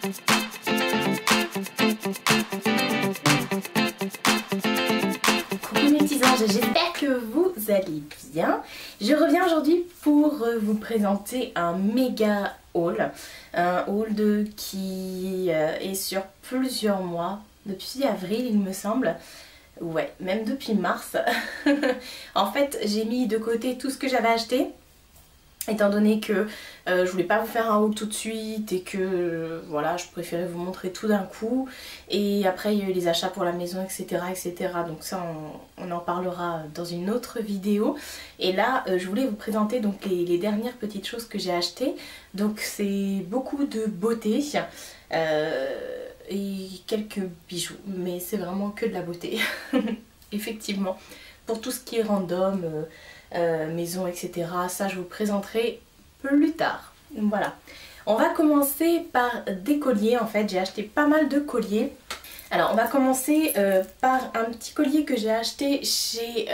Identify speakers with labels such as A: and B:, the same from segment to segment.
A: Coucou mes petits anges, j'espère que vous allez bien. Je reviens aujourd'hui pour vous présenter un méga haul. Un haul qui est sur plusieurs mois, depuis avril il me semble. Ouais, même depuis mars. En fait, j'ai mis de côté tout ce que j'avais acheté. Étant donné que je voulais pas vous faire un haul tout de suite et que voilà, je préférais vous montrer tout d'un coup. Et après il y a eu les achats pour la maison, etc. etc. Donc ça on en parlera dans une autre vidéo. Et là je voulais vous présenter donc les dernières petites choses que j'ai achetées. Donc c'est beaucoup de beauté et quelques bijoux. Mais c'est vraiment que de la beauté. Effectivement. Pour tout ce qui est random... maison, etc. Ça je vous présenterai plus tard. Voilà. On va commencer par des colliers. En fait j'ai acheté pas mal de colliers. Alors on va commencer par un petit collier que j'ai acheté chez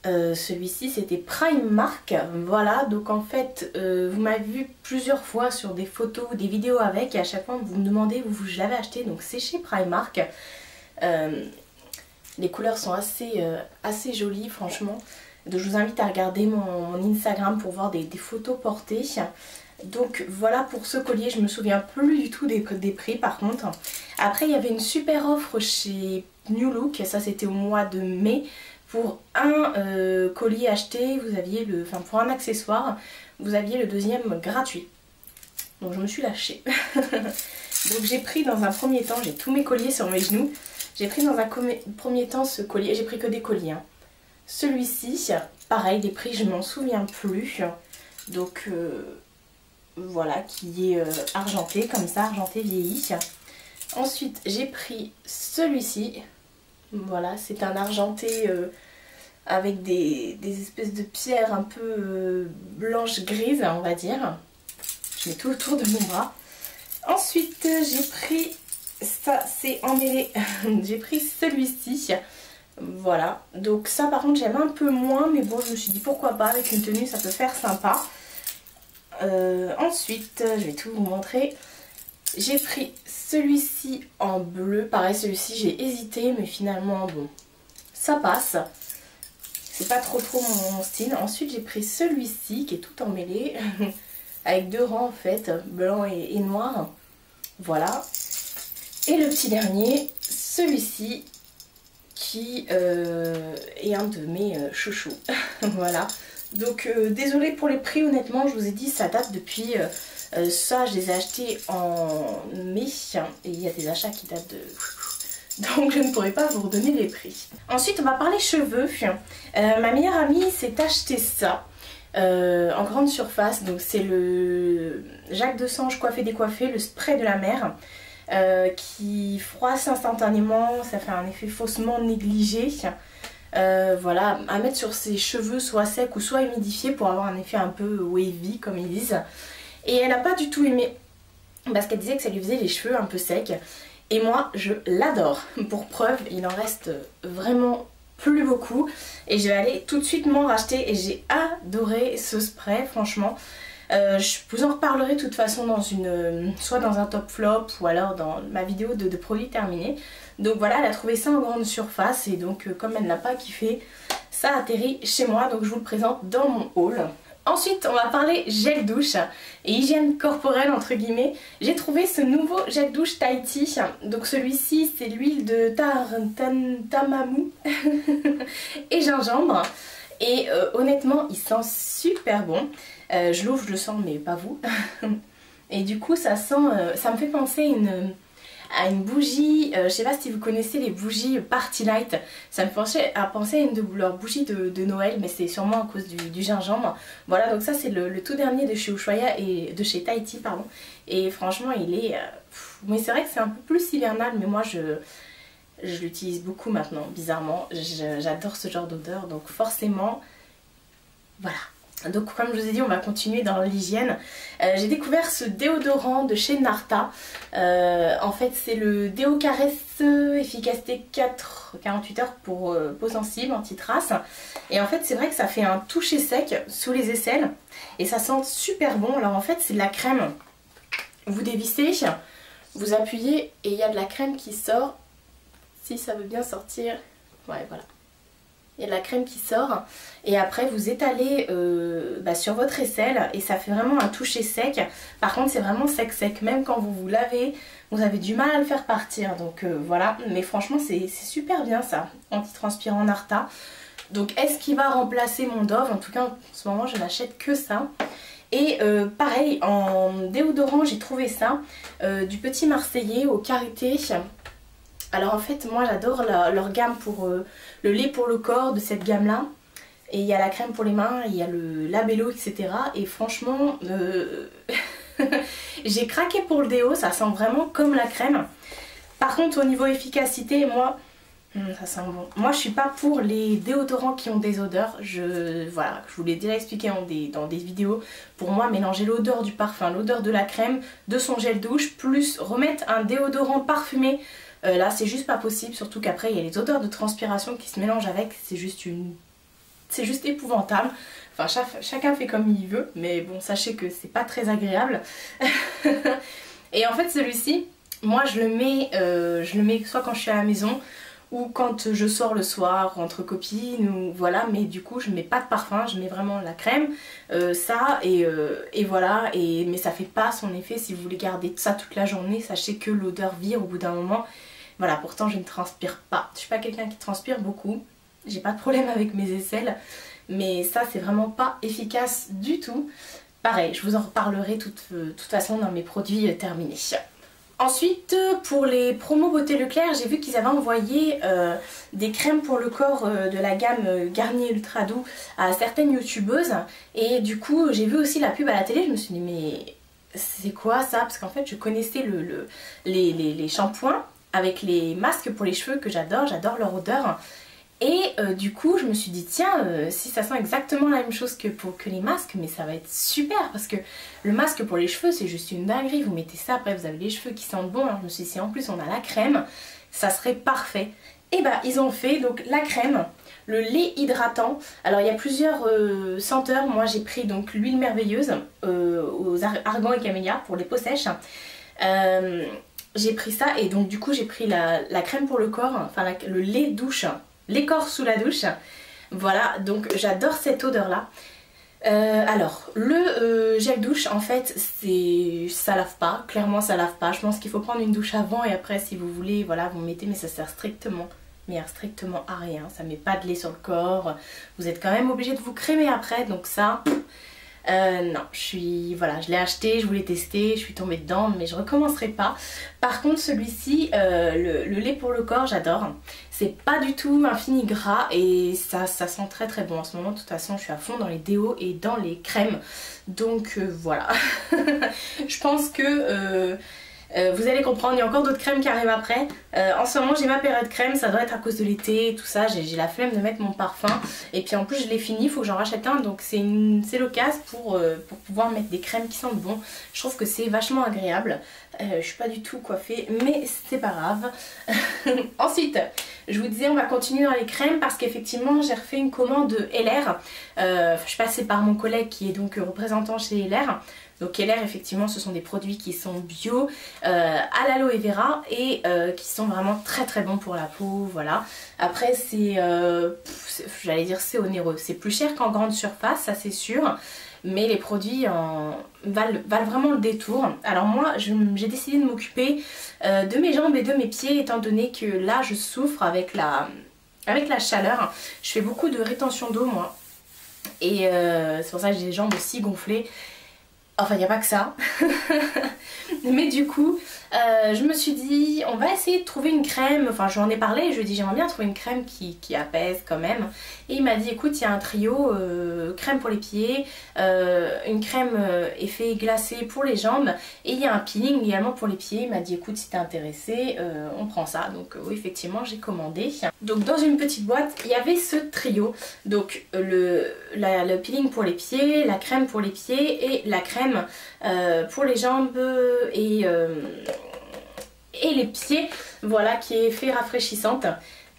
A: celui-ci, c'était Primark. Voilà, donc en fait vous m'avez vu plusieurs fois sur des photos ou des vidéos avec, et à chaque fois vous me demandez où je l'avais acheté. Donc c'est chez Primark. Les couleurs sont assez jolies franchement. Donc je vous invite à regarder mon Instagram pour voir des photos portées. Donc voilà pour ce collier, je me souviens plus du tout des prix par contre. Après il y avait une super offre chez New Look, ça c'était au mois de mai. Pour un collier acheté, vous aviez pour un accessoire, vous aviez le deuxième gratuit. Donc je me suis lâchée. Donc j'ai pris dans un premier temps, j'ai tous mes colliers sur mes genoux. J'ai pris dans un premier temps ce collier, j'ai pris que des colliers. Hein. Celui-ci, pareil, des prix je m'en souviens plus. Donc voilà, qui est argenté comme ça, argenté vieilli. Ensuite j'ai pris celui-ci. Voilà, c'est un argenté avec des espèces de pierres un peu blanches grises on va dire. Je mets tout autour de mon bras. Ensuite j'ai pris, ça c'est emmêlé, j'ai pris celui-ci. Voilà, donc ça par contre j'aime un peu moins, mais bon je me suis dit pourquoi pas, avec une tenue ça peut faire sympa. Ensuite je vais tout vous montrer. J'ai pris celui-ci en bleu, pareil celui-ci j'ai hésité mais finalement bon ça passe. C'est pas trop mon style. Ensuite j'ai pris celui-ci qui est tout emmêlé avec deux rangs en fait, blanc et noir. Voilà. Et le petit dernier, celui-ci qui est un de mes chouchous. Voilà. Donc désolée pour les prix, honnêtement je vous ai dit ça date depuis ça je les ai achetés en mai et il y a des achats qui datent de... Donc je ne pourrais pas vous redonner les prix. Ensuite on va parler cheveux. Ma meilleure amie s'est acheté ça en grande surface. Donc c'est le Jacques Desange coiffé décoiffé, le spray de la mer. Qui froisse instantanément, ça fait un effet faussement négligé. Voilà, à mettre sur ses cheveux soit secs ou soit humidifiés pour avoir un effet un peu wavy comme ils disent. Et elle n'a pas du tout aimé parce qu'elle disait que ça lui faisait les cheveux un peu secs. Et moi je l'adore. Pour preuve, il en reste vraiment plus beaucoup. Et je vais aller tout de suite m'en racheter et j'ai adoré ce spray franchement. Je vous en reparlerai de toute façon dans soit dans un top flop ou alors dans ma vidéo de produits terminés. Donc voilà, elle a trouvé ça en grande surface et donc comme elle n'a pas kiffé, ça atterrit chez moi. Donc je vous le présente dans mon haul. Ensuite on va parler gel douche et hygiène corporelle entre guillemets. J'ai trouvé ce nouveau gel douche Tahiti. Donc celui-ci c'est l'huile de tamamou et gingembre. Et honnêtement il sent super bon. Je l'ouvre, je le sens mais pas vous. Et du coup ça sent, ça me fait penser à une bougie, je sais pas si vous connaissez les bougies Party Light. Ça me fait penser à une de leurs bougies de Noël, mais c'est sûrement à cause du gingembre. Voilà, donc ça c'est le tout dernier de chez Ushuaïa et de chez Tahiti pardon. Et franchement il est, mais c'est vrai que c'est un peu plus hivernal, mais moi je l'utilise beaucoup maintenant, bizarrement. J'adore ce genre d'odeur, donc forcément, voilà. Donc comme je vous ai dit, on va continuer dans l'hygiène. J'ai découvert ce déodorant de chez Narta. En fait c'est le déo caresse efficacité 48 heures pour peau sensible, anti-trace. Et en fait c'est vrai que ça fait un toucher sec sous les aisselles. Et ça sent super bon. Alors en fait c'est de la crème. vous dévissez, vous appuyez et il y a de la crème qui sort. Si ça veut bien sortir, ouais voilà. Il y a de la crème qui sort et après vous étalez sur votre aisselle et ça fait vraiment un toucher sec. Par contre c'est vraiment sec sec, même quand vous vous lavez vous avez du mal à le faire partir, donc voilà. Mais franchement c'est super bien ça, anti-transpirant Narta. Donc est-ce qu'il va remplacer mon Dove? En tout cas en ce moment je n'achète que ça. Et pareil en déodorant j'ai trouvé ça, du Petit Marseillais au karité. Alors en fait moi j'adore leur gamme pour le lait pour le corps de cette gamme là. Et il y a la crème pour les mains, il y a le labello etc. Et franchement j'ai craqué pour le déo, ça sent vraiment comme la crème. Par contre au niveau efficacité moi ça sent bon. Moi je suis pas pour les déodorants qui ont des odeurs. Voilà, je vous l'ai déjà expliqué dans des vidéos. Pour moi mélanger l'odeur du parfum, l'odeur de la crème, de son gel douche, plus remettre un déodorant parfumé, là c'est juste pas possible. Surtout qu'après il y a les odeurs de transpiration qui se mélangent avec. C'est juste épouvantable. Enfin chacun fait comme il veut. Mais bon sachez que c'est pas très agréable. Et en fait celui-ci, moi je le mets soit quand je suis à la maison ou quand je sors le soir entre copines ou voilà, mais du coup je mets pas de parfum, je mets vraiment la crème, ça et voilà, mais ça fait pas son effet. Si vous voulez garder ça toute la journée, sachez que l'odeur vire au bout d'un moment. Voilà, pourtant je ne transpire pas, je suis pas quelqu'un qui transpire beaucoup, j'ai pas de problème avec mes aisselles, mais ça c'est vraiment pas efficace du tout. Pareil, je vous en reparlerai de toute façon dans mes produits terminés. Ensuite, pour les promos Beauté Leclerc, j'ai vu qu'ils avaient envoyé des crèmes pour le corps de la gamme Garnier Ultra Doux à certaines youtubeuses. Et du coup, j'ai vu aussi la pub à la télé, je me suis dit mais c'est quoi ça? Parce qu'en fait, je connaissais les shampoings avec les masques pour les cheveux que j'adore leur odeur. Et du coup je me suis dit tiens si ça sent exactement la même chose que les masques, mais ça va être super parce que le masque pour les cheveux c'est juste une dinguerie, vous mettez ça après vous avez les cheveux qui sentent bon. Alors je me suis dit si en plus on a la crème ça serait parfait. Et bah ils ont fait donc la crème, le lait hydratant. Alors il y a plusieurs senteurs, moi j'ai pris donc l'huile merveilleuse aux argan et camélia pour les peaux sèches. J'ai pris ça et donc du coup j'ai pris la crème pour le corps, enfin le lait douche, les corps sous la douche. Voilà, donc j'adore cette odeur là. Alors le gel douche en fait ça lave pas, clairement ça lave pas. Je pense qu'il faut prendre une douche avant et après si vous voulez voilà vous mettez, mais ça sert strictement à rien. Ça met pas de lait sur le corps, vous êtes quand même obligé de vous crémer après, donc ça non, voilà, je l'ai acheté, je voulais tester, je suis tombée dedans, mais je recommencerai pas. Par contre celui-ci, le lait pour le corps, j'adore. C'est pas du tout un fini gras et ça sent très très bon. En ce moment de toute façon je suis à fond dans les déos et dans les crèmes. Donc voilà. Je pense que vous allez comprendre, il y a encore d'autres crèmes qui arrivent après. En ce moment j'ai ma période crème, ça doit être à cause de l'été et tout ça, j'ai la flemme de mettre mon parfum. Et puis en plus je l'ai fini, il faut que j'en rachète un, donc c'est l'occasion pour pouvoir mettre des crèmes qui sentent bon. Je trouve que c'est vachement agréable. Je suis pas du tout coiffée, mais c'est pas grave. Ensuite, je vous disais on va continuer dans les crèmes parce qu'effectivement j'ai refait une commande LR. Je suis passée par mon collègue qui est donc représentant chez LR. Donc LR effectivement ce sont des produits qui sont bio, à l'aloe vera et qui sont vraiment très très bons pour la peau, voilà. Après j'allais dire c'est onéreux, c'est plus cher qu'en grande surface, ça c'est sûr. Mais les produits valent vraiment le détour. Alors moi j'ai décidé de m'occuper de mes jambes et de mes pieds étant donné que là je souffre avec la chaleur. Je fais beaucoup de rétention d'eau moi et c'est pour ça que j'ai les jambes aussi gonflées. Enfin, il n'y a pas que ça. Mais du coup, je me suis dit, on va essayer de trouver une crème. Enfin, je lui en ai parlé, je lui ai dit, j'aimerais bien trouver une crème qui apaise quand même. Et il m'a dit, écoute, il y a un trio, crème pour les pieds, une crème effet glacé pour les jambes. Et il y a un peeling également pour les pieds. Il m'a dit, écoute, si t'es intéressé, on prend ça. Donc oui, effectivement, j'ai commandé. Donc dans une petite boîte, il y avait ce trio. Donc le peeling pour les pieds, la crème pour les pieds et la crème pour les jambes et les pieds, voilà, qui est fait rafraîchissante.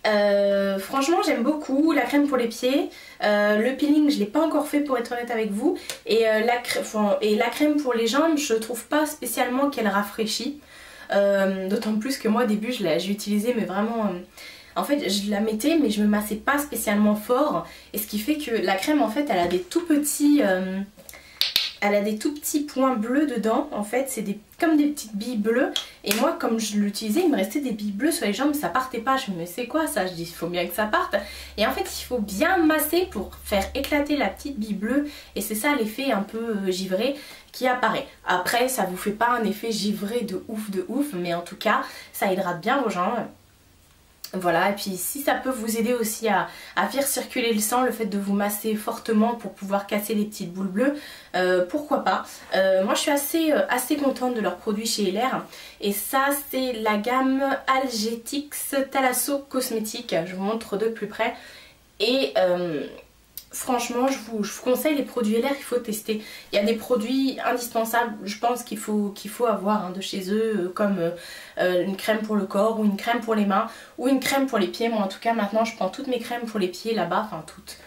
A: Franchement j'aime beaucoup la crème pour les pieds. Le peeling je l'ai pas encore fait pour être honnête avec vous. Et la crème pour les jambes je trouve pas spécialement qu'elle rafraîchit. D'autant plus que moi au début j'ai utilisé mais vraiment... en fait je la mettais mais je me massais pas spécialement fort. Et ce qui fait que la crème en fait elle a des tout petits... elle a des tout petits points bleus dedans, en fait c'est comme des petites billes bleues. Et moi comme je l'utilisais il me restait des billes bleues sur les jambes, ça partait pas. Je me dis mais c'est quoi ça? Je dis il faut bien que ça parte. Et en fait il faut bien masser pour faire éclater la petite bille bleue. Et c'est ça l'effet un peu givré qui apparaît. Après ça vous fait pas un effet givré de ouf, mais en tout cas ça hydrate bien vos jambes. Voilà, et puis si ça peut vous aider aussi à faire circuler le sang, le fait de vous masser fortement pour pouvoir casser les petites boules bleues, pourquoi pas. Moi je suis assez contente de leurs produits chez LR. Et ça c'est la gamme Algetix Thalasso Cosmétique, je vous montre de plus près. Et franchement je vous conseille les produits LR, il faut tester. Il y a des produits indispensables je pense qu'il faut avoir hein, de chez eux, comme une crème pour le corps ou une crème pour les mains ou une crème pour les pieds. Moi en tout cas maintenant je prends toutes mes crèmes pour les pieds là-bas, enfin toutes.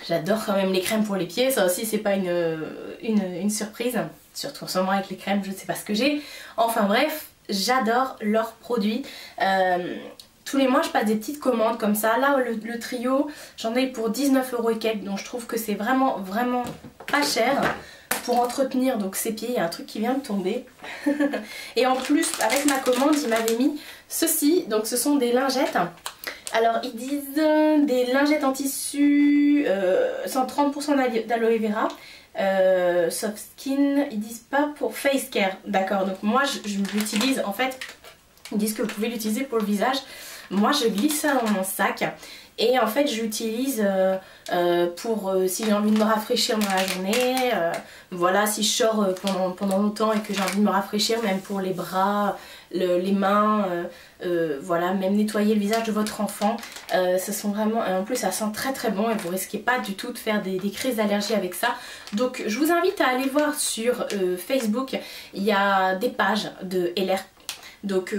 A: J'adore quand même les crèmes pour les pieds, ça aussi c'est pas une surprise. Surtout en ce moment avec les crèmes je ne sais pas ce que j'ai. Enfin bref, j'adore leurs produits. Tous les mois je passe des petites commandes comme ça. Là le trio j'en ai pour 19 € et quelques, donc je trouve que c'est vraiment pas cher pour entretenir donc ses pieds. Il y a un truc qui vient de tomber. Et en plus avec ma commande il m'avait mis ceci, donc ce sont des lingettes. Alors ils disent des lingettes en tissu 130% d'aloe vera. Soft skin, ils disent pas pour face care, d'accord. Donc moi je l'utilise en fait, ils disent que vous pouvez l'utiliser pour le visage. Moi je glisse ça dans mon sac et en fait j'utilise pour si j'ai envie de me rafraîchir dans la journée, voilà, si je sors pendant longtemps et que j'ai envie de me rafraîchir, même pour les bras, les mains, voilà, même nettoyer le visage de votre enfant. Ça sent vraiment, en plus ça sent très bon et vous risquez pas du tout de faire des crises d'allergie avec ça. Donc je vous invite à aller voir sur Facebook, il y a des pages de LR, donc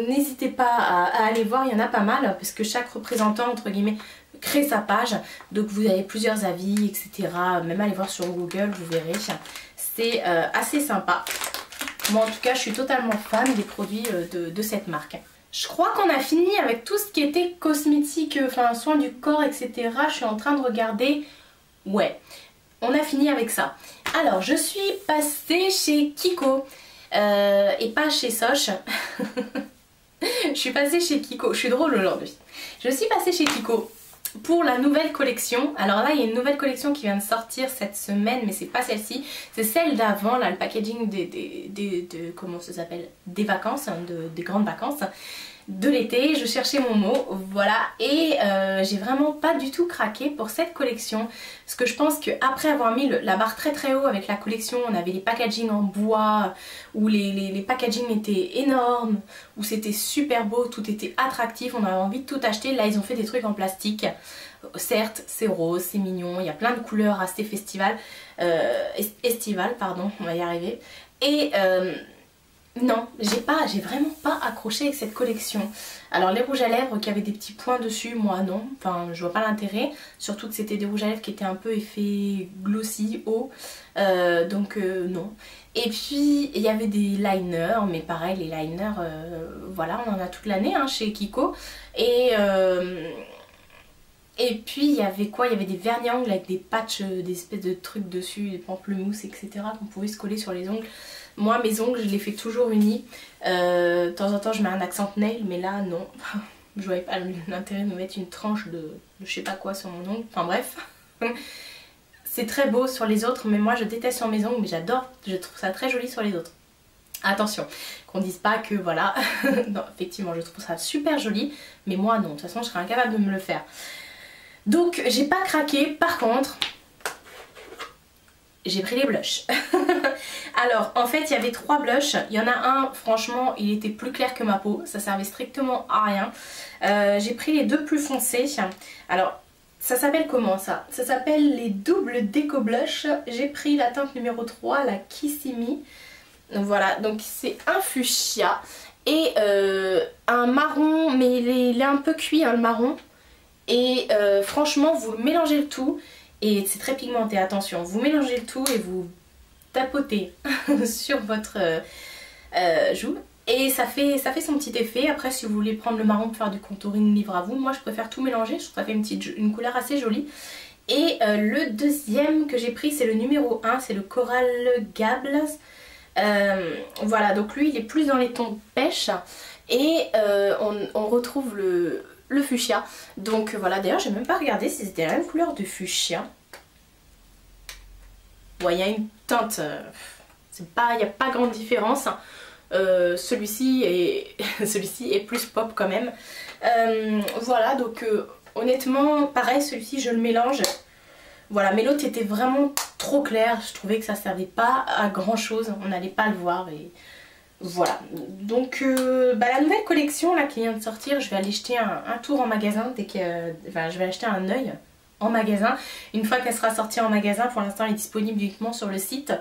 A: n'hésitez pas à aller voir, il y en a pas mal parce que chaque représentant entre guillemets crée sa page, donc vous avez plusieurs avis etc. Même aller voir sur Google, vous verrez, c'est assez sympa. Moi en tout cas je suis totalement fan des produits de cette marque. Je crois qu'on a fini avec tout ce qui était cosmétique, enfin soins du corps etc. Je suis en train de regarder, ouais, on a fini avec ça. Alors je suis passée chez Kiko et pas chez Soch. Je suis passée chez Kiko, je suis drôle aujourd'hui. Je suis passée chez Kiko pour la nouvelle collection. Alors là il y a une nouvelle collection qui vient de sortir cette semaine, mais c'est pas celle-ci, c'est celle d'avant, là le packaging comment ça s'appelle, des vacances, hein, des grandes vacances de l'été. Je cherchais mon mot, voilà, et j'ai vraiment pas du tout craqué pour cette collection parce que je pense qu'après avoir mis la barre très haut avec la collection, on avait les packaging en bois où les packaging étaient énormes, où c'était super beau, tout était attractif, on avait envie de tout acheter. Là ils ont fait des trucs en plastique, certes c'est rose, c'est mignon, il y a plein de couleurs assez estivales, pardon, on va y arriver. Et non, j'ai vraiment pas accroché avec cette collection. Alors les rouges à lèvres qui avaient des petits points dessus, moi non, enfin je vois pas l'intérêt. Surtout que c'était des rouges à lèvres qui étaient un peu effet glossy, haut, donc non. Et puis il y avait des liners, mais pareil les liners, voilà, on en a toute l'année hein, chez Kiko. Et puis il y avait quoi? Il y avait des vernis-ongles avec des patchs, des espèces de trucs dessus, des pamplemousses etc. qu'on pouvait se coller sur les ongles. Moi mes ongles je les fais toujours unis, de temps en temps je mets un accent nail, mais là non. Je voyais pas l'intérêt de me mettre une tranche de je sais pas quoi sur mon ongle, enfin bref. C'est très beau sur les autres, mais moi je déteste sur mes ongles, mais j'adore, je trouve ça très joli sur les autres. Attention, qu'on dise pas que voilà, non effectivement je trouve ça super joli, mais moi non, de toute façon je serais incapable de me le faire. Donc j'ai pas craqué, par contre j'ai pris les blushs. Alors en fait il y avait 3 blushs, il y en a un franchement il était plus clair que ma peau, ça servait strictement à rien. J'ai pris les 2 plus foncés. Alors ça s'appelle comment ça? Ça s'appelle les doubles déco blush. J'ai pris la teinte numéro 3, la Kiss Me. Donc voilà, donc c'est un fuchsia. et un marron, mais il est un peu cuit hein, le marron. Et franchement vous mélangez le tout, et c'est très pigmenté, attention, vous mélangez le tout et vous tapotez sur votre joue. Et ça fait son petit effet. Après si vous voulez prendre le marron pour faire du contouring, libre à vous. Moi je préfère tout mélanger, je trouve que ça fait une couleur assez jolie. Et le deuxième que j'ai pris c'est le numéro 1, c'est le Coral Gables. Voilà, donc lui il est plus dans les tons pêche. Et on retrouve le fuchsia. Donc voilà, d'ailleurs j'ai même pas regardé si c'était la même couleur de fuchsia. Bon, il y a une teinte, il n'y a pas grande différence. Celui-ci est plus pop quand même. Voilà, donc honnêtement, pareil, celui-ci je le mélange. Voilà, mais l'autre était vraiment trop clair. Je trouvais que ça servait pas à grand chose. On n'allait pas le voir et voilà. Donc la nouvelle collection là qui vient de sortir, je vais aller jeter un tour en magasin dès que, enfin, je vais acheter un œil en magasin une fois qu'elle sera sortie en magasin. Pour l'instant elle est disponible uniquement sur le site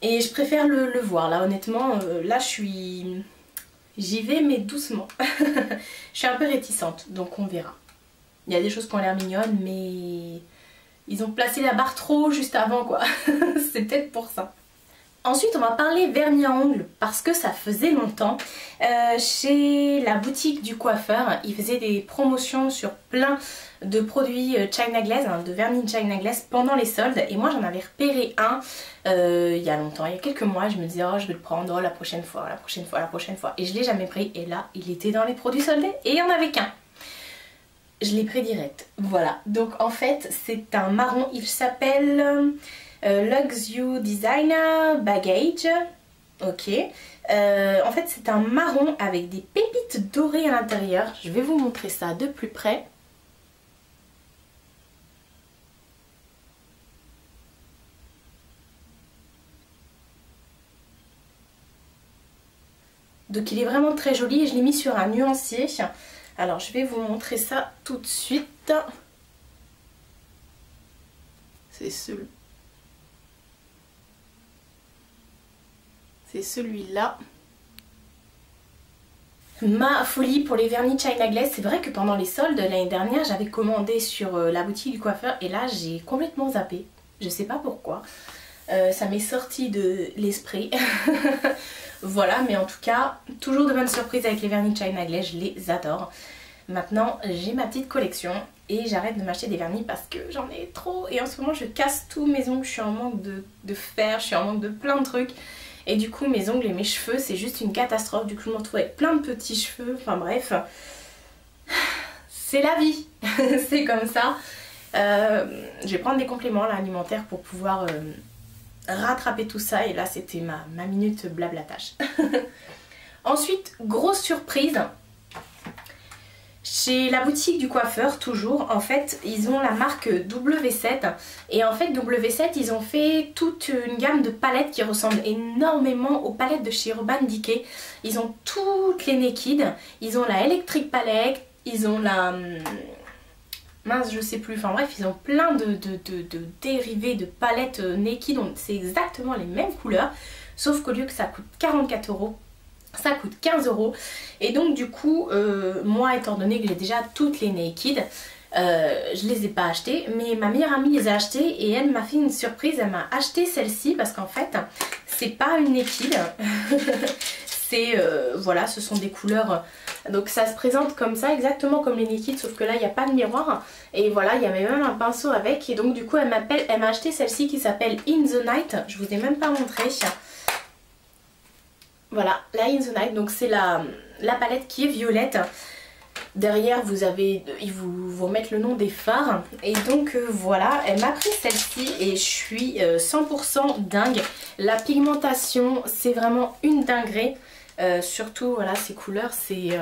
A: et je préfère le voir là, honnêtement. Là j'y vais mais doucement. Je suis un peu réticente, donc on verra. Il y a des choses qui ont l'air mignonnes mais ils ont placé la barre trop haut juste avant quoi. C'est peut-être pour ça. Ensuite on va parler vernis à ongles parce que ça faisait longtemps. Chez la boutique du coiffeur, ils faisaient des promotions sur plein de produits China Glaze, hein, de vernis China Glaze pendant les soldes. Et moi j'en avais repéré un il y a longtemps, il y a quelques mois. Je me disais oh je vais le prendre la prochaine fois, la prochaine fois, la prochaine fois. Et je l'ai jamais pris et là il était dans les produits soldés et il n'y en avait qu'un. Je l'ai pris direct. Voilà, donc en fait c'est un marron, il s'appelle... Luxury Designer Baggage. Ok. En fait c'est un marron avec des pépites dorées à l'intérieur. Je vais vous montrer ça de plus près. Donc il est vraiment très joli et je l'ai mis sur un nuancier. Alors je vais vous montrer ça tout de suite. C'est celui-là. Ma folie pour les vernis China Glaze, c'est vrai que pendant les soldes l'année dernière j'avais commandé sur la boutique du coiffeur et là j'ai complètement zappé. Je sais pas pourquoi. Ça m'est sorti de l'esprit. Voilà, mais en tout cas, toujours de bonnes surprises avec les vernis China Glaze, je les adore. Maintenant j'ai ma petite collection et j'arrête de m'acheter des vernis parce que j'en ai trop et en ce moment je casse tous mes ongles, je suis en manque de fer, je suis en manque de plein de trucs. Et du coup mes ongles et mes cheveux c'est juste une catastrophe. Du coup je me retrouve avec plein de petits cheveux. Enfin bref. C'est la vie. C'est comme ça. Je vais prendre des compléments là, alimentaires pour pouvoir rattraper tout ça. Et là c'était ma minute blablatage. Ensuite, grosse surprise. Chez la boutique du coiffeur, toujours, en fait, ils ont la marque W7. Et en fait, W7, ils ont fait toute une gamme de palettes qui ressemblent énormément aux palettes de chez Urban Decay. Ils ont toutes les Naked. Ils ont la Electric Palette. Ils ont la... mince, je sais plus. Enfin bref, ils ont plein de dérivés de palettes Naked. C'est exactement les mêmes couleurs. Sauf qu'au lieu que ça coûte 44 €, ça coûte 15 €. Et donc du coup moi étant donné que j'ai déjà toutes les Naked, je les ai pas achetées, mais ma meilleure amie les a achetées et elle m'a fait une surprise. Elle m'a acheté celle-ci parce qu'en fait c'est pas une Naked. C'est voilà, ce sont des couleurs, donc ça se présente comme ça exactement comme les Naked, sauf que là il n'y a pas de miroir et voilà, il y avait même un pinceau avec. Et donc du coup elle m'a acheté celle-ci qui s'appelle In The Night. Je vous ai même pas montré. Voilà, la In The Night, donc c'est la palette qui est violette. Derrière ils vous remettent le nom des fards. Et donc voilà, elle m'a pris celle-ci et je suis 100% dingue. La pigmentation, c'est vraiment une dinguerie. Surtout voilà, ces couleurs, c'est...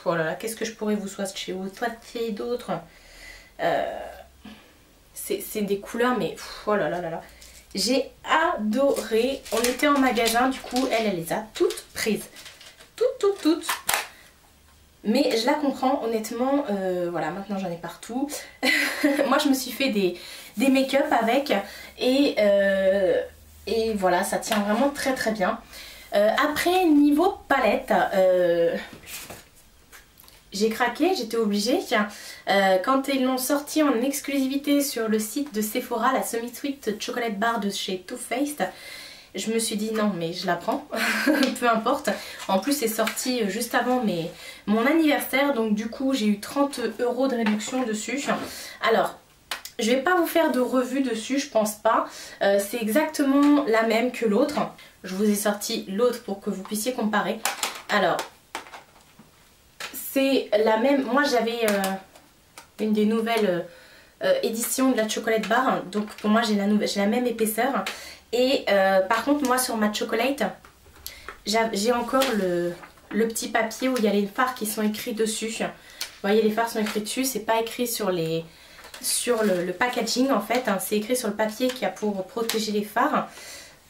A: oh là là, qu'est-ce que je pourrais vous swatcher d'autres. C'est des couleurs, mais oh là là là là. J'ai adoré. On était en magasin, du coup elle les a toutes prises. Toutes. Mais je la comprends honnêtement. Voilà, maintenant j'en ai partout. Moi je me suis fait des make-up avec. Et voilà, ça tient vraiment très très bien. Après, niveau palette, j'ai craqué, j'étais obligée. Quand ils l'ont sorti en exclusivité sur le site de Sephora, la Semi Sweet Chocolate Bar de chez Too Faced, je me suis dit non mais je la prends, peu importe. En plus c'est sorti juste avant mon anniversaire, donc du coup j'ai eu 30 € de réduction dessus. Alors, je vais pas vous faire de revue dessus, je pense pas. C'est exactement la même que l'autre. Je vous ai sorti l'autre pour que vous puissiez comparer. Alors, c'est la même. Moi j'avais une des nouvelles éditions de la Chocolate Bar. Donc pour moi j'ai la même épaisseur. Et par contre moi sur ma chocolate, j'ai encore le petit papier où il y a les fards qui sont écrits dessus. Vous voyez, les fards sont écrits dessus, c'est pas écrit sur le packaging en fait. Hein. C'est écrit sur le papier qui a pour protéger les fards.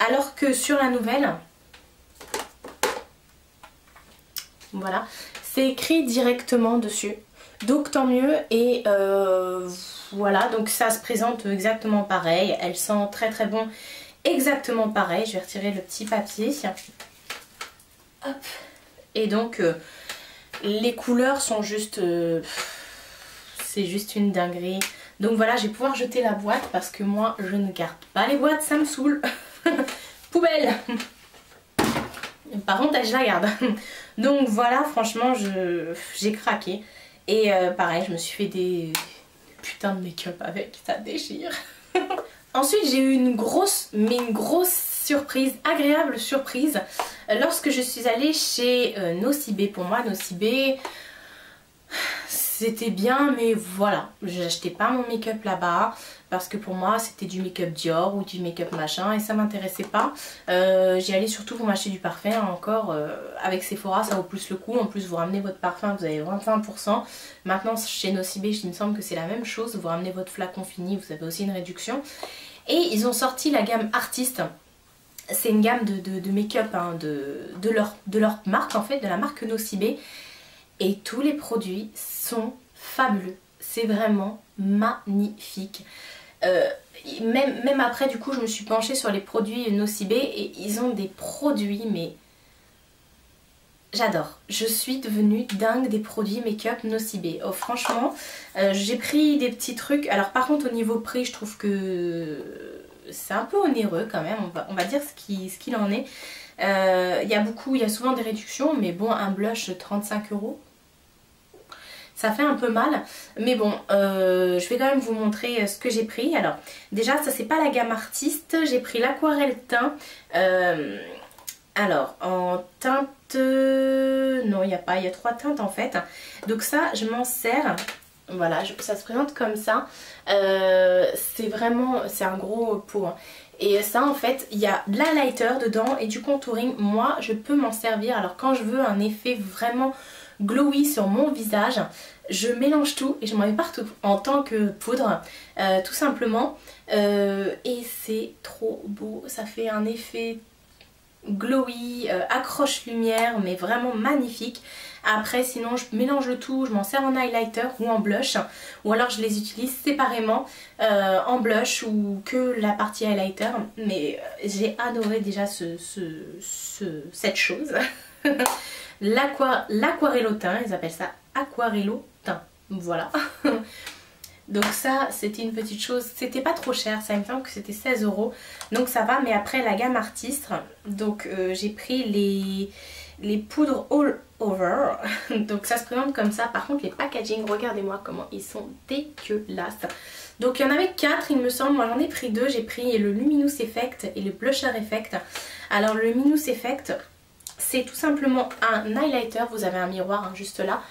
A: Alors que sur la nouvelle, voilà, c'est écrit directement dessus. Donc tant mieux. Et voilà, donc ça se présente exactement pareil. Elle sent très très bon. Exactement pareil, je vais retirer le petit papier. Hop. Et donc les couleurs sont juste c'est juste une dinguerie. Donc voilà, je vais pouvoir jeter la boîte parce que moi je ne garde pas les boîtes, ça me saoule. Poubelle. Par contre elle, je la garde. Donc voilà, franchement j'ai craqué. Et pareil, je me suis fait des putains de make-up avec, ça déchire. Ensuite j'ai eu une grosse surprise, agréable surprise, lorsque je suis allée chez Nocibé. Pour moi Nocibé c'était bien, mais voilà, j'achetais pas mon make-up là-bas parce que pour moi c'était du make-up Dior ou du make-up machin et ça m'intéressait pas. J'y allais surtout pour m'acheter du parfum. Encore avec Sephora ça vaut plus le coup. En plus vous ramenez votre parfum, vous avez 25%. Maintenant chez Nocibé il me semble que c'est la même chose, vous ramenez votre flacon fini, vous avez aussi une réduction. Et ils ont sorti la gamme Artiste. C'est une gamme de make-up hein, de leur marque en fait, de la marque Nocibé. Et tous les produits sont fabuleux. C'est vraiment magnifique. Même après du coup je me suis penchée sur les produits Nocibé et ils ont des produits mais j'adore. Je suis devenue dingue des produits make-up Nocibé. Oh, franchement j'ai pris des petits trucs. Alors par contre au niveau prix je trouve que c'est un peu onéreux quand même. On va dire ce qu'il en est. Il y a souvent des réductions mais bon, un blush 35 €. Ça fait un peu mal, mais bon, je vais quand même vous montrer ce que j'ai pris. Alors, déjà, ça c'est pas la gamme Artiste, j'ai pris l'aquarelle teint. Alors, en teinte... Non, il n'y a pas, il y a 3 teintes en fait. Donc ça, je m'en sers. Voilà, ça se présente comme ça. C'est vraiment, c'est un gros pot. Hein. Et ça en fait, il y a de l'highlighter dedans et du contouring. Moi, je peux m'en servir. Alors quand je veux un effet vraiment glowy sur mon visage, je mélange tout et je m'en mets partout en tant que poudre, tout simplement. Et c'est trop beau. Ça fait un effet glowy, accroche lumière, mais vraiment magnifique. Après sinon je mélange le tout, je m'en sers en highlighter ou en blush, ou alors je les utilise séparément en blush ou que la partie highlighter. Mais j'ai adoré déjà cette chose. L'aquarello teint, ils appellent ça aquarello teint, voilà. Donc ça c'était une petite chose, c'était pas trop cher, ça il me semble que c'était 16 €, donc ça va. Mais après la gamme Artiste, donc j'ai pris les poudres all over, donc ça se présente comme ça. Par contre les packaging, regardez-moi comment ils sont dégueulasses. Donc il y en avait 4 il me semble, moi j'en ai pris 2, j'ai pris le Luminous Effect et le Blusher Effect. Alors le Luminous Effect, c'est tout simplement un highlighter, vous avez un miroir hein, juste là.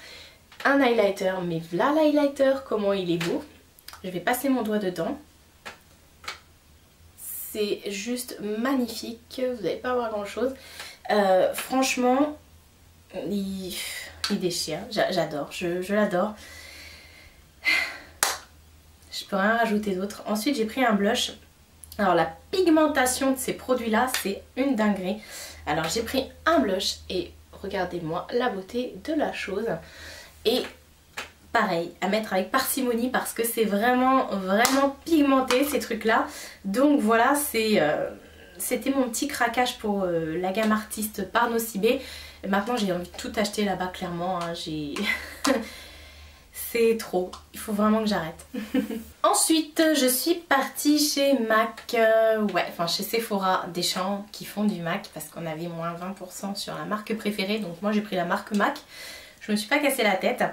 A: Un highlighter, mais voilà l'highlighter, comment il est beau. Je vais passer mon doigt dedans. C'est juste magnifique, vous n'allez pas voir grand chose. Franchement, il déchire, j'adore, je l'adore. Je peux rien rajouter d'autre. Ensuite j'ai pris un blush. Alors la pigmentation de ces produits là c'est une dinguerie. Alors j'ai pris un blush et regardez-moi la beauté de la chose. Et pareil, à mettre avec parcimonie parce que c'est vraiment pigmenté ces trucs là. Donc voilà, c'était mon petit craquage pour la gamme artiste par Nocibé. Maintenant j'ai envie de tout acheter là-bas clairement, hein. C'est trop, il faut vraiment que j'arrête. Ensuite je suis partie chez MAC, chez Sephora Deschamps qui font du MAC parce qu'on avait moins 20% sur la marque préférée. Donc moi j'ai pris la marque MAC, je me suis pas cassé la tête.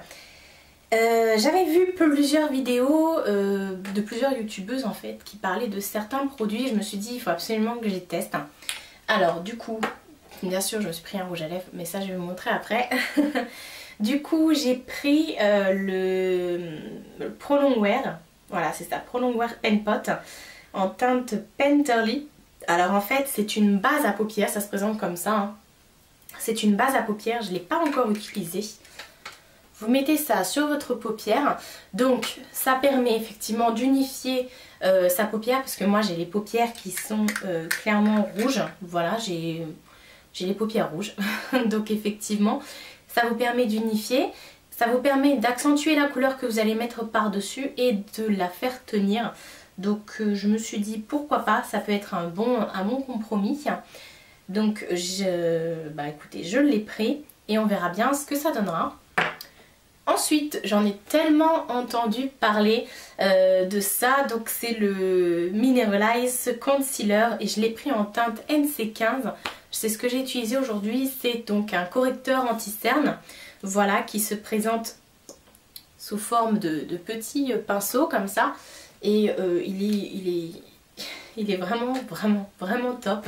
A: J'avais vu plusieurs vidéos de plusieurs youtubeuses en fait qui parlaient de certains produits. Je me suis dit il faut absolument que je les teste. Alors du coup, bien sûr je me suis pris un rouge à lèvres, mais ça je vais vous montrer après. Du coup j'ai pris le Pro Longwear, voilà c'est ça, Pro Longwear Pen Pot en teinte Painterly. Alors en fait c'est une base à paupières, ça se présente comme ça, hein. C'est une base à paupières, je ne l'ai pas encore utilisée. Vous mettez ça sur votre paupière, donc ça permet effectivement d'unifier sa paupière parce que moi j'ai les paupières qui sont clairement rouges, voilà j'ai les paupières rouges, donc effectivement ça vous permet d'unifier, ça vous permet d'accentuer la couleur que vous allez mettre par dessus et de la faire tenir, donc je me suis dit pourquoi pas, ça peut être un bon compromis, donc écoutez je l'ai pris et on verra bien ce que ça donnera. Ensuite, j'en ai tellement entendu parler de ça, donc c'est le Mineralize Concealer et je l'ai pris en teinte NC15. C'est ce que j'ai utilisé aujourd'hui, c'est donc un correcteur anti-cerne, voilà, qui se présente sous forme de petits pinceaux comme ça et il est vraiment top.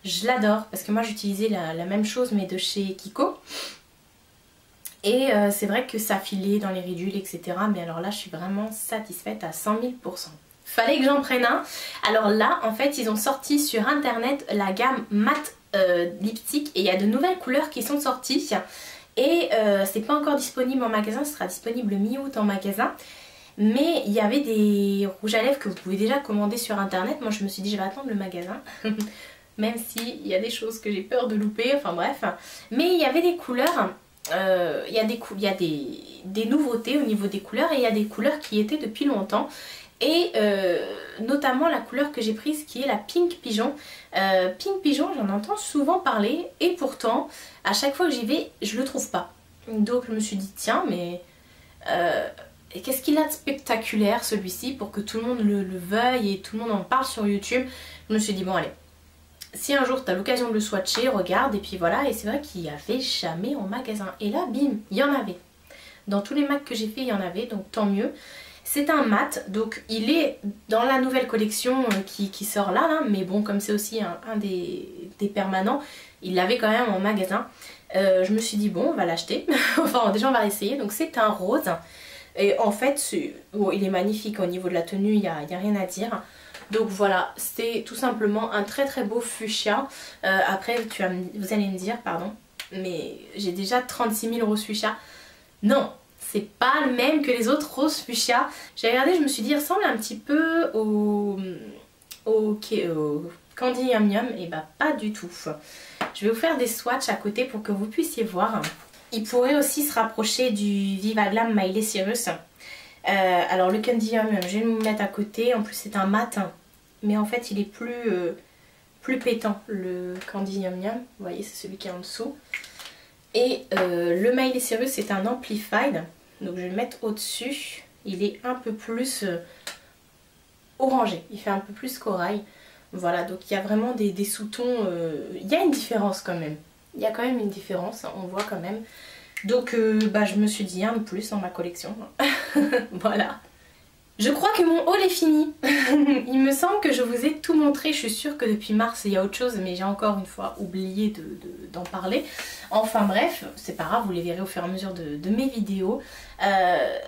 A: Je l'adore parce que moi j'utilisais la même chose mais de chez Kiko. Et c'est vrai que ça filait dans les ridules etc. Mais alors là je suis vraiment satisfaite à 100 000%. Fallait que j'en prenne un. Alors là en fait ils ont sorti sur internet la gamme matte lipstick. Et il y a de nouvelles couleurs qui sont sorties. Et c'est pas encore disponible en magasin. Ce sera disponible mi-août en magasin. Mais il y avait des rouges à lèvres que vous pouvez déjà commander sur internet. Moi je me suis dit je vais attendre le magasin. Même s'il y a des choses que j'ai peur de louper. Enfin bref. Mais il y avait des couleurs... il y a des nouveautés au niveau des couleurs et il y a des couleurs qui étaient depuis longtemps et notamment la couleur que j'ai prise qui est la Pink Pigeon. Pink Pigeon j'en entends souvent parler et pourtant à chaque fois que j'y vais je le trouve pas, donc je me suis dit tiens mais qu'est-ce qu'il a de spectaculaire celui-ci pour que tout le monde le veuille et tout le monde en parle sur YouTube. Je me suis dit bon allez, si un jour tu as l'occasion de le swatcher, regarde et puis voilà. Et c'est vrai qu'il n'y avait jamais en magasin. Et là, bim, il y en avait. Dans tous les MAC que j'ai fait, il y en avait, donc tant mieux. C'est un mat, donc il est dans la nouvelle collection qui sort là, mais bon, comme c'est aussi un des permanents, il l'avait quand même en magasin. Je me suis dit bon, on va l'acheter. Enfin, déjà on va essayer. Donc c'est un rose. Et en fait, il est magnifique au niveau de la tenue, il n'y a rien à dire. Donc voilà, c'est tout simplement un très beau fuchsia. Après, vous allez me dire, pardon, mais j'ai déjà 36 000 roses fuchsia. Non, c'est pas le même que les autres roses fuchsia. J'ai regardé, je me suis dit, il ressemble un petit peu au Candy Yum Yum. Et bah pas du tout. Je vais vous faire des swatchs à côté pour que vous puissiez voir. Il pourrait aussi se rapprocher du Viva Glam Miley Cyrus. Alors le Candy Yum Yum, je vais me mettre à côté. En plus c'est un mat, hein. Mais en fait il est plus pétant, le Candy Yum Yum. Vous voyez, c'est celui qui est en dessous. Et le Miley Cyrus c'est un Amplified. Donc je vais le mettre au-dessus. Il est un peu plus orangé, il fait un peu plus corail. Voilà, donc il y a vraiment des sous-tons. Il y a une différence quand même. Il y a quand même une différence, on voit quand même. Donc je me suis dit un de plus dans ma collection. Voilà. Je crois que mon haul est fini. Il me semble que je vous ai tout montré. Je suis sûre que depuis mars il y a autre chose, mais j'ai encore une fois oublié d'en parler. Enfin bref, c'est pas grave, vous les verrez au fur et à mesure de mes vidéos.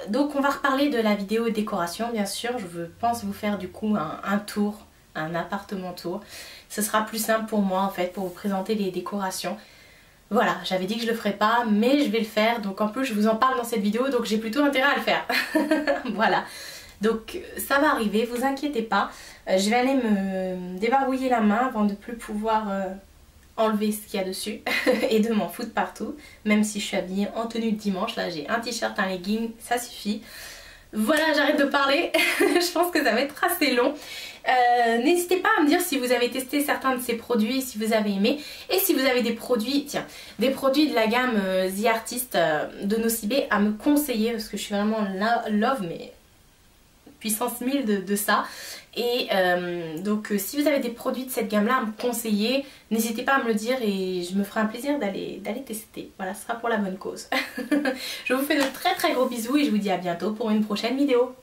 A: Donc on va reparler de la vidéo décoration bien sûr. Je pense vous faire du coup un tour, un appartement tour. Ce sera plus simple pour moi en fait pour vous présenter les décorations. Voilà, j'avais dit que je le ferais pas, mais je vais le faire. Donc en plus je vous en parle dans cette vidéo, donc j'ai plutôt intérêt à le faire. Voilà. Donc ça va arriver, vous inquiétez pas. Je vais aller me débarbouiller la main avant de plus pouvoir enlever ce qu'il y a dessus et de m'en foutre partout. Même si je suis habillée en tenue de dimanche, là j'ai un t-shirt, un legging, ça suffit. Voilà, j'arrête de parler. Je pense que ça va être assez long. N'hésitez pas à me dire si vous avez testé certains de ces produits, si vous avez aimé. Et si vous avez des produits, tiens, des produits de la gamme The Artist de Nocibé à me conseiller. Parce que je suis vraiment love, mais puissance 1000 de ça. Et donc si vous avez des produits de cette gamme là à me conseiller, n'hésitez pas à me le dire et je me ferai un plaisir d'aller tester. Voilà, ce sera pour la bonne cause. Je vous fais de très gros bisous et je vous dis à bientôt pour une prochaine vidéo.